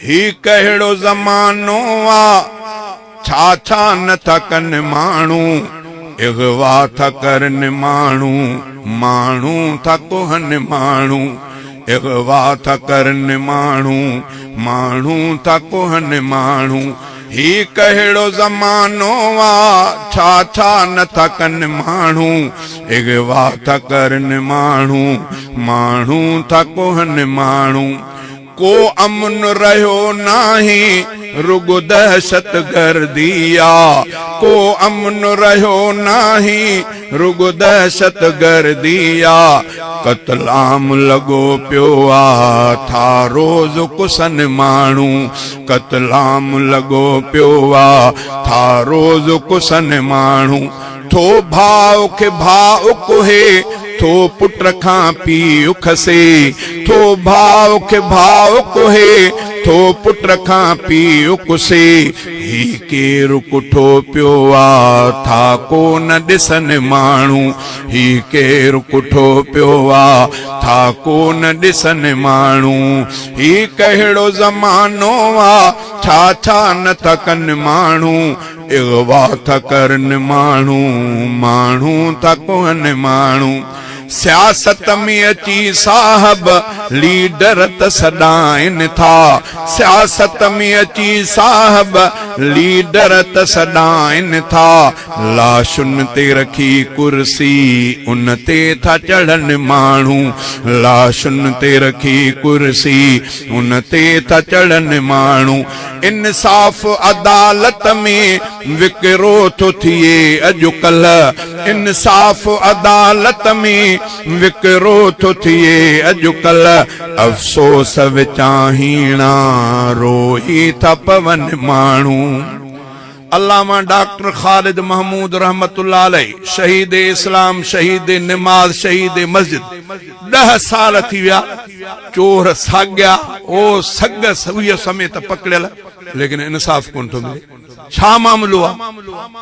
ही कहिड़ो ज़मानो आ छा छा नथा कनि माण्हू इग़वा था करनि माण्हू माण्हू था कोहनि माण्हू इग़वा था करनि माण्हू माण्हू था कोहनि माण्हू ही कहिड़ो ज़मानो आ छा छा नथा कनि माण्हू इग़वा था करनि माण्हू माण्हू था कोहनि माण्हू को अमन रहियो नाही रुगो दहशत गर्दिया को अमन रहियो नाही रुगो दहशत गर्दिया कतलाम लगो पियो आ था रोज़ कुसन माण्हू कतलाम लगो पियो आ था रोज़ कुसन माण्हू थो भाउ खे भाउ कोहे थो पुट खां पीउ खसे थो भाउ खे भाउ कोहे थो पुट खां पीउ कुसे ही केरु कुठो पियो आ था को न ॾिसनि माण्हू ही केरु कुठो पियो आ था को न ॾिसनि माण्हू ही कहिड़ो ज़मानो आ छा छा नथा कनि माण्हू इग़वा था करनि माण्हू माण्हू था कोहनि माण्हू सियासत में अची साहब लीडर त सॾाइनि था सियासत में अची साहब लीडर त सॾाइनि था लाशुनि ते रखी कुर्सी उन ते था चढ़नि माण्हू लाशुनि ते रखी कुर्सी उन ते था चढ़नि माण्हू इंसाफ़ अदालत में विकिरो थो थिए अॼुकल्ह इंसाफ़ अदालत में विकिरो थो थिए अॼुकल्ह अफ़सोस विचाहीणा रोई था पवनि माण्हू अल्लामा डॉक्टर ख़ालिद महमूद रहमतुल्लाह अलैह शहीद इस्लाम शहीद नमाज शहीद मस्जिद 10 साल थी विया चोर साॻिया ओ सग सवीअ समेत पकड़ियल लेकिन इंसाफ़ कोन थो मिले छा मामलो आ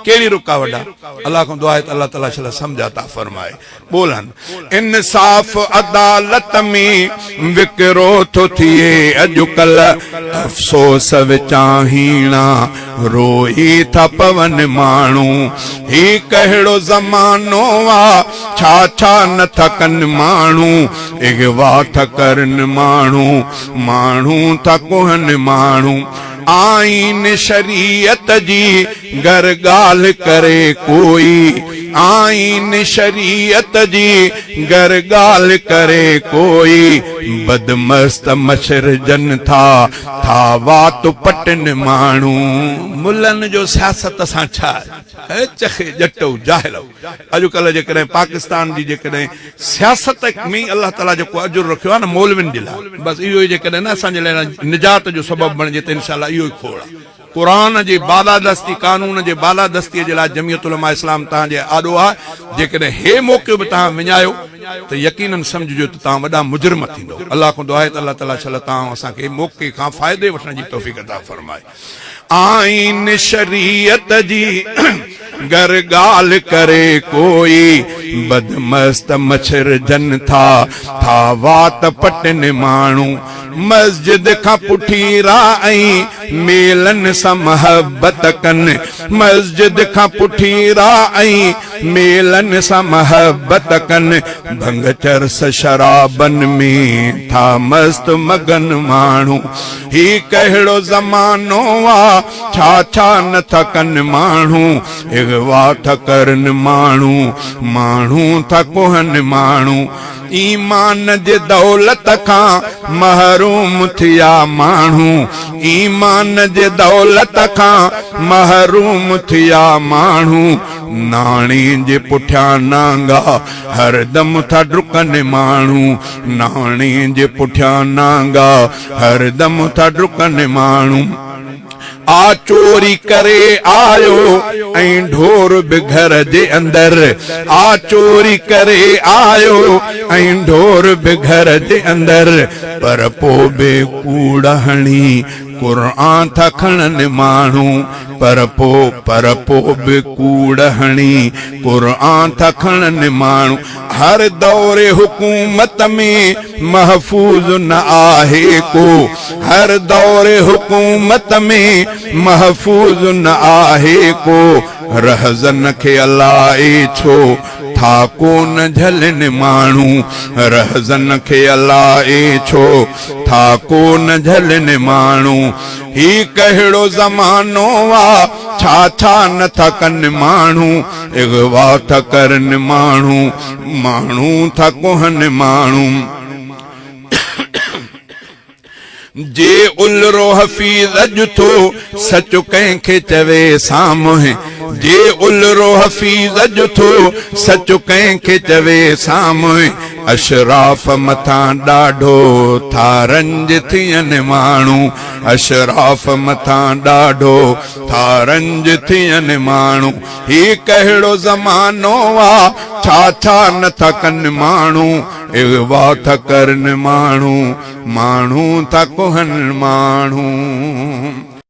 केड़ी रुकावट आ अल्लाह को दुआ है अल्लाह ताला शला समझाता फरमाए बोलन इंसाफ अदालत में विकिरो थो थिए अॼुकल्ह अफ़सोस विचाहीणा रोई था पवनि माण्हू ही कहिड़ो ज़मानो आ छा छा नथा कनि माण्हू इग़वा था करनि माण्हू माण्हू था कोहनि माण्हू आईन शरीयत जी घर गाल करे कोई आईन शरीयत जी घर गाल करे कोई बदमस्त मच्छर जन था वात पटन माण्हू मुल्लन जो सियासत सां छा चखे जटो जाहिल अॼुकल्ह जेकॾहिं पाकिस्तान जी जेकॾहिं सियासत में अल्लाह ताला जेको अजुर रखियो आहे न मौलविन जे लाइ बसि इहो ई जेकॾहिं न असांजे लाइ निजात जो सबबु बणिजे त इंशाअल्लाह इहो ई खोड़ कुरान जे बालादस्ती कानून जे बालादस्तीअ जे लाइ जमियत उलमा इस्लाम तव्हांजे आॾो आहे जेकॾहिं हे मौक़ो बि तव्हां विञायो त यकीनन समझिजो त तव्हां वॾा मुजरिम थींदो अल्लाह खां दुआ आहे त अल्लाह ताला शल तव्हां असांखे मौक़े खां फ़ाइदे वठण जी तौफ़ीक़ अता फरमाए आईन शरीयत जी घर गाल करे कोई बदमस्त मच्छर जन था वात पटन माण्हू मस्जिद खां पुठी राई मेलन सां महबत कनि मस्जिद खां पुठी राई मेलन सां महबत कनि भंग चरस शराबन में था मस्त मगन माण्हू ही कहिड़ो ज़मानो आ छा छा नथा कनि माण्हू इग़वा था करनि माण्हू माण्हू था कोहनि माण्हू ईमान जे दौलत खां महरूम थिया माण्हू ईमान जे दौलत खां महरूम थिया माण्हू नाणी जे पुठियां नांगा हरदम था डुकनि माण्हू नाणी जे पुठियां नांगा हरदम था डुकनि माण्हू आ चोरी करे आयो ऐं ढोर बि घर जे अंदर आ चोरी करे आयो ऐं ढोर बि घर जे अंदर पर पोइ बि कूड़ हणी क़ुरान था खणनि माण्हू पर पो बि कूड़ हणी क़ुरान था खणनि माण्हू हर दौरे हुकूमत में महफूज न आहे को हर दौरे हुकूमत में महफूज न आहे को रहज़न खे अलाए छो था कोन झलनि माण्हू रहज़न खे अलाए छो था कोन झलनि माण्हू ही कहिड़ो ज़मानो आ छा छा नथा कनि माण्हू इग़वा था करनि माण्हू माण्हू था कोहनि माण्हू जे उलरो हफ़ीज़ अॼु थो सच कंहिंखे चवे साम्हूं जे उलरो हफ़ीज़ अॼु थो सच कंहिंखे चवे साम्हूं अशराफ मथां ॾाढो था रंज थियनि माण्हू अशराफ मथां ॾाढो था रंज थियनि माण्हू ही कहिड़ो ज़मानो आ छा छा नथा कनि माण्हू इग़वा था करनि माण्हू माण्हू था कोहनि माण्हू।